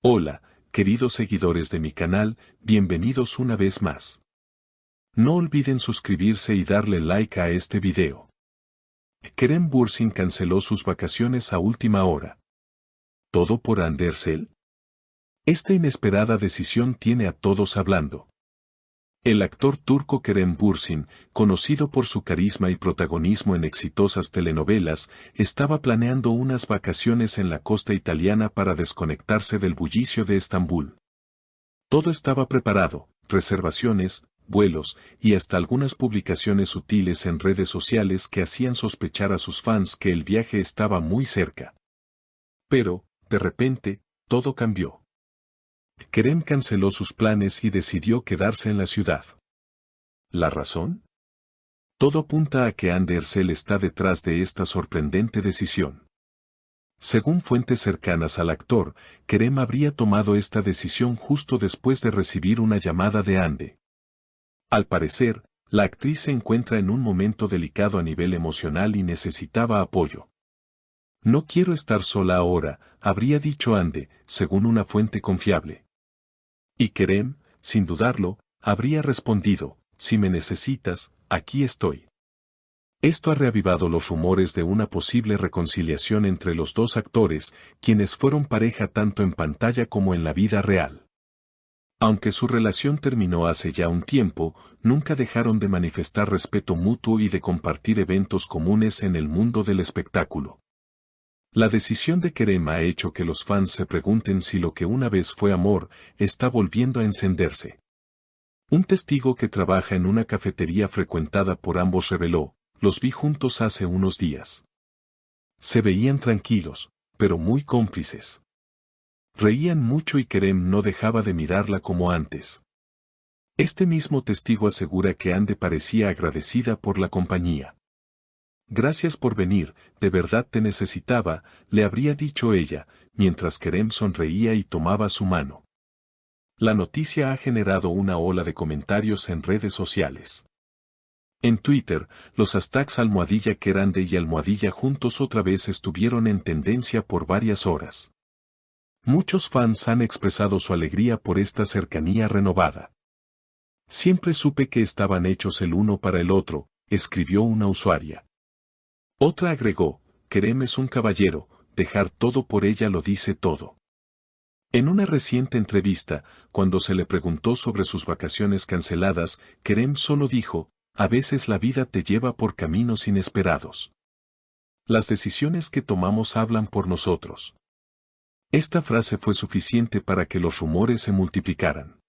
Hola, queridos seguidores de mi canal, bienvenidos una vez más. No olviden suscribirse y darle like a este video. Kerem Bürsin canceló sus vacaciones a última hora. ¿Todo por Andersel? Esta inesperada decisión tiene a todos hablando. El actor turco Kerem Bürsin, conocido por su carisma y protagonismo en exitosas telenovelas, estaba planeando unas vacaciones en la costa italiana para desconectarse del bullicio de Estambul. Todo estaba preparado, reservaciones, vuelos y hasta algunas publicaciones sutiles en redes sociales que hacían sospechar a sus fans que el viaje estaba muy cerca. Pero, de repente, todo cambió. Kerem canceló sus planes y decidió quedarse en la ciudad. ¿La razón? Todo apunta a que Andersel está detrás de esta sorprendente decisión. Según fuentes cercanas al actor, Kerem habría tomado esta decisión justo después de recibir una llamada de Ande. Al parecer, la actriz se encuentra en un momento delicado a nivel emocional y necesitaba apoyo. No quiero estar sola ahora, habría dicho Ande, según una fuente confiable. Y Kerem, sin dudarlo, habría respondido, si me necesitas, aquí estoy. Esto ha reavivado los rumores de una posible reconciliación entre los dos actores, quienes fueron pareja tanto en pantalla como en la vida real. Aunque su relación terminó hace ya un tiempo, nunca dejaron de manifestar respeto mutuo y de compartir eventos comunes en el mundo del espectáculo. La decisión de Kerem ha hecho que los fans se pregunten si lo que una vez fue amor, está volviendo a encenderse. Un testigo que trabaja en una cafetería frecuentada por ambos reveló, los vi juntos hace unos días. Se veían tranquilos, pero muy cómplices. Reían mucho y Kerem no dejaba de mirarla como antes. Este mismo testigo asegura que Ande parecía agradecida por la compañía. Gracias por venir, de verdad te necesitaba, le habría dicho ella, mientras Kerem sonreía y tomaba su mano. La noticia ha generado una ola de comentarios en redes sociales. En Twitter, los hashtags #Kerande y #juntos otra vez estuvieron en tendencia por varias horas. Muchos fans han expresado su alegría por esta cercanía renovada. Siempre supe que estaban hechos el uno para el otro, escribió una usuaria. Otra agregó, Kerem es un caballero, dejar todo por ella lo dice todo. En una reciente entrevista, cuando se le preguntó sobre sus vacaciones canceladas, Kerem solo dijo, a veces la vida te lleva por caminos inesperados. Las decisiones que tomamos hablan por nosotros. Esta frase fue suficiente para que los rumores se multiplicaran.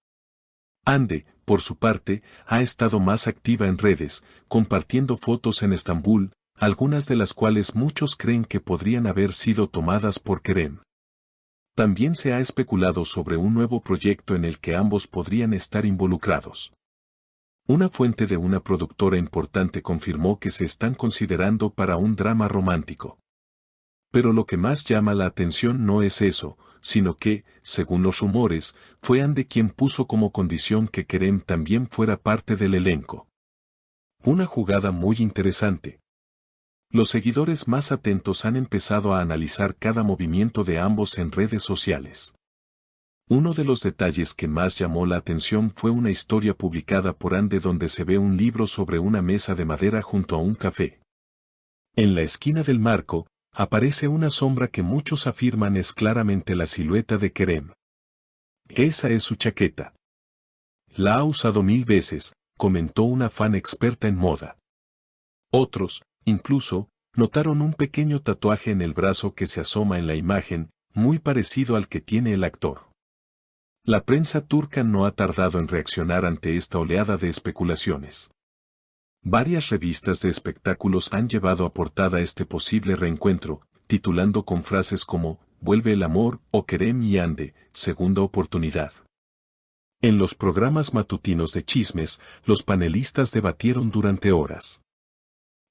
Ande, por su parte, ha estado más activa en redes, compartiendo fotos en Estambul, algunas de las cuales muchos creen que podrían haber sido tomadas por Kerem. También se ha especulado sobre un nuevo proyecto en el que ambos podrían estar involucrados. Una fuente de una productora importante confirmó que se están considerando para un drama romántico. Pero lo que más llama la atención no es eso, sino que, según los rumores, fue Ande quien puso como condición que Kerem también fuera parte del elenco. Una jugada muy interesante. Los seguidores más atentos han empezado a analizar cada movimiento de ambos en redes sociales. Uno de los detalles que más llamó la atención fue una historia publicada por Ande donde se ve un libro sobre una mesa de madera junto a un café. En la esquina del marco, aparece una sombra que muchos afirman es claramente la silueta de Kerem. Esa es su chaqueta. La ha usado 1000 veces, comentó una fan experta en moda. Otros, incluso, notaron un pequeño tatuaje en el brazo que se asoma en la imagen, muy parecido al que tiene el actor. La prensa turca no ha tardado en reaccionar ante esta oleada de especulaciones. Varias revistas de espectáculos han llevado a portada este posible reencuentro, titulando con frases como, vuelve el amor o Kerem y Ande, segunda oportunidad. En los programas matutinos de chismes, los panelistas debatieron durante horas.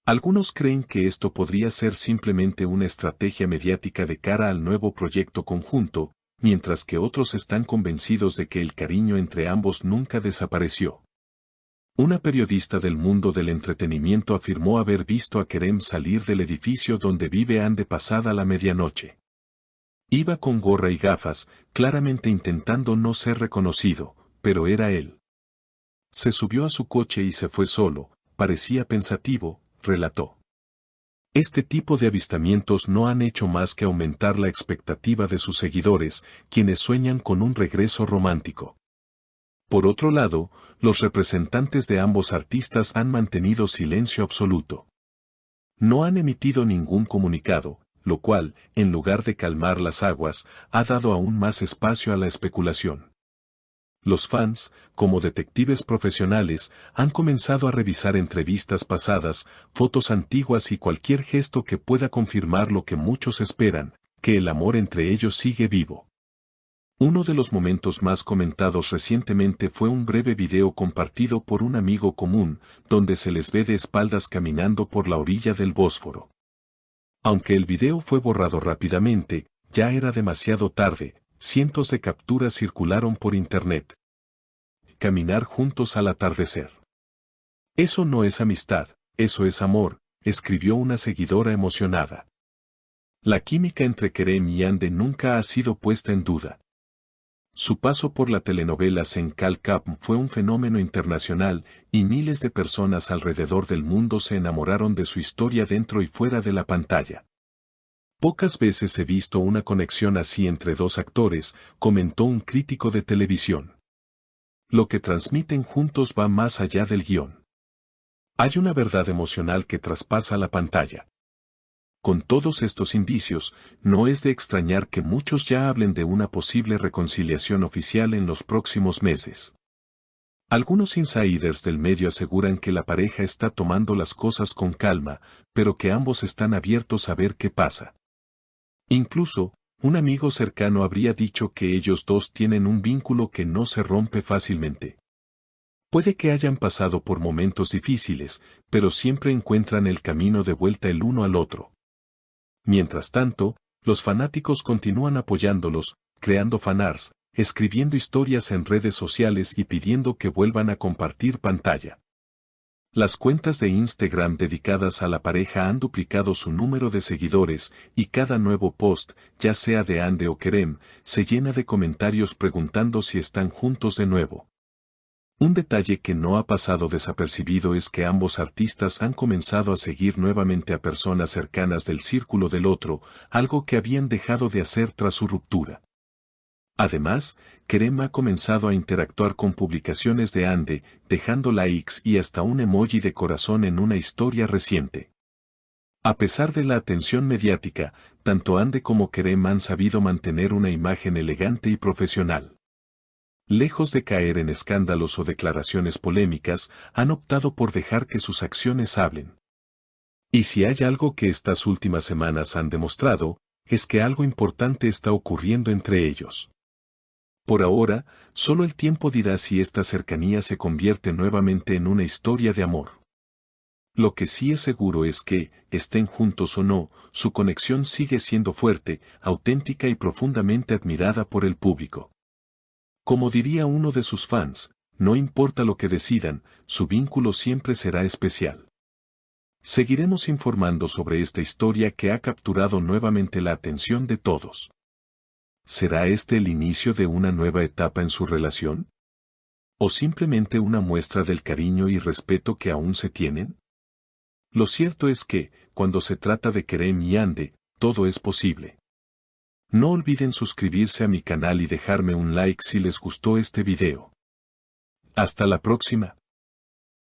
Algunos creen que esto podría ser simplemente una estrategia mediática de cara al nuevo proyecto conjunto, mientras que otros están convencidos de que el cariño entre ambos nunca desapareció. Una periodista del mundo del entretenimiento afirmó haber visto a Kerem salir del edificio donde vive Ande pasada la medianoche. Iba con gorra y gafas, claramente intentando no ser reconocido, pero era él. Se subió a su coche y se fue solo, parecía pensativo, relató. Este tipo de avistamientos no han hecho más que aumentar la expectativa de sus seguidores, quienes sueñan con un regreso romántico. Por otro lado, los representantes de ambos artistas han mantenido silencio absoluto. No han emitido ningún comunicado, lo cual, en lugar de calmar las aguas, ha dado aún más espacio a la especulación. Los fans, como detectives profesionales, han comenzado a revisar entrevistas pasadas, fotos antiguas y cualquier gesto que pueda confirmar lo que muchos esperan, que el amor entre ellos sigue vivo. Uno de los momentos más comentados recientemente fue un breve video compartido por un amigo común, donde se les ve de espaldas caminando por la orilla del Bósforo. Aunque el video fue borrado rápidamente, ya era demasiado tarde. Cientos de capturas circularon por internet. Caminar juntos al atardecer. Eso no es amistad, eso es amor, escribió una seguidora emocionada. La química entre Kerem y Yandé nunca ha sido puesta en duda. Su paso por la telenovela Senkal Cup fue un fenómeno internacional, y miles de personas alrededor del mundo se enamoraron de su historia dentro y fuera de la pantalla. Pocas veces he visto una conexión así entre dos actores, comentó un crítico de televisión. Lo que transmiten juntos va más allá del guión. Hay una verdad emocional que traspasa la pantalla. Con todos estos indicios, no es de extrañar que muchos ya hablen de una posible reconciliación oficial en los próximos meses. Algunos insiders del medio aseguran que la pareja está tomando las cosas con calma, pero que ambos están abiertos a ver qué pasa. Incluso, un amigo cercano habría dicho que ellos dos tienen un vínculo que no se rompe fácilmente. Puede que hayan pasado por momentos difíciles, pero siempre encuentran el camino de vuelta el uno al otro. Mientras tanto, los fanáticos continúan apoyándolos, creando fanarts, escribiendo historias en redes sociales y pidiendo que vuelvan a compartir pantalla. Las cuentas de Instagram dedicadas a la pareja han duplicado su número de seguidores, y cada nuevo post, ya sea de Yandé o Kerem, se llena de comentarios preguntando si están juntos de nuevo. Un detalle que no ha pasado desapercibido es que ambos artistas han comenzado a seguir nuevamente a personas cercanas del círculo del otro, algo que habían dejado de hacer tras su ruptura. Además, Kerem ha comenzado a interactuar con publicaciones de Yandé, dejando likes y hasta un emoji de corazón en una historia reciente. A pesar de la atención mediática, tanto Yandé como Kerem han sabido mantener una imagen elegante y profesional. Lejos de caer en escándalos o declaraciones polémicas, han optado por dejar que sus acciones hablen. Y si hay algo que estas últimas semanas han demostrado, es que algo importante está ocurriendo entre ellos. Por ahora, solo el tiempo dirá si esta cercanía se convierte nuevamente en una historia de amor. Lo que sí es seguro es que, estén juntos o no, su conexión sigue siendo fuerte, auténtica y profundamente admirada por el público. Como diría uno de sus fans, no importa lo que decidan, su vínculo siempre será especial. Seguiremos informando sobre esta historia que ha capturado nuevamente la atención de todos. ¿Será este el inicio de una nueva etapa en su relación? ¿O simplemente una muestra del cariño y respeto que aún se tienen? Lo cierto es que, cuando se trata de Kerem y Yandé, todo es posible. No olviden suscribirse a mi canal y dejarme un like si les gustó este video. Hasta la próxima.